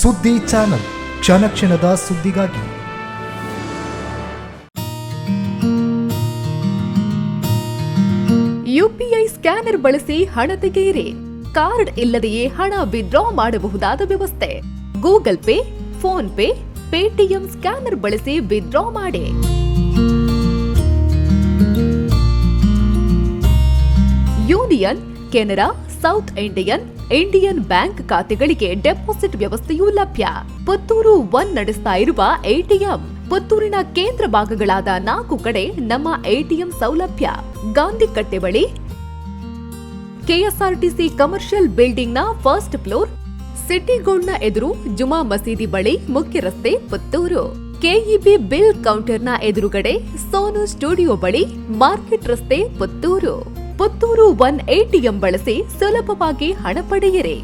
ಸುದ್ದಿ ಚಾನಲ್, ಕ್ಷಣ ಕ್ಷಣದ ಸುದ್ದಿಗಾಗಿ. ಯುಪಿಐ ಸ್ಕ್ಯಾನರ್ ಬಳಸಿ ಹಣ ತೆಗೆಯಿರಿ. ಕಾರ್ಡ್ ಇಲ್ಲದೆಯೇ ಹಣ ವಿತ್ಡ್ರಾ ಮಾಡಬಹುದಾದ ವ್ಯವಸ್ಥೆ. Google pay, phone pay, Paytm scanner ಬಳಸಿ ವಿತ್ಡ್ರಾ ಮಾಡಿ. Union, Canara, south Indian, Indian bank ಖಾತೆಗಳಿಗೆ ಡೆಪಾಸಿಟ್ ವ್ಯವಸ್ಥೆಯೂ ಲಭ್ಯ. ಪುತ್ತೂರು 1 ನಡೆಸ್ತಾ ಇರುವ ಎಟಿಎಂ. ಪುತ್ತೂರಿನ ಕೇಂದ್ರ ಭಾಗಗಳಾದ 4 ಕಡೆ ನಮ್ಮ ಎಟಿಎಂ ಸೌಲಭ್ಯ. ಗಾಂಧಿ ಕಟ್ಟೆ ಬಳಿ, ಕೆಎಸ್ಆರ್ಟಿಸಿ ಕಮರ್ಷಿಯಲ್ ಬಿಲ್ಡಿಂಗ್ ನ ಫಸ್ಟ್ ಫ್ಲೋರ್, ಸಿಟಿ ಗೋಲ್ಡ್ ನ ಎದುರು, ಜುಮಾ ಮಸೀದಿ ಬಳಿ, ಮುಖ್ಯ ರಸ್ತೆ, ಪುತ್ತೂರು. ಕೆಇಬಿ ಬಿಲ್ ಕೌಂಟರ್ ನ ಎದುರುಗಡೆ, ಸೋನು ಸ್ಟುಡಿಯೋ ಬಳಿ, ಮಾರ್ಕೆಟ್ ರಸ್ತೆ, ಪುತ್ತೂರು. ಪುತ್ತೂರು 1 ಎಟಿಎಂ ಬಳಸಿ ಸುಲಭವಾಗಿ ಹಣ ಪಡೆಯಿರಿ.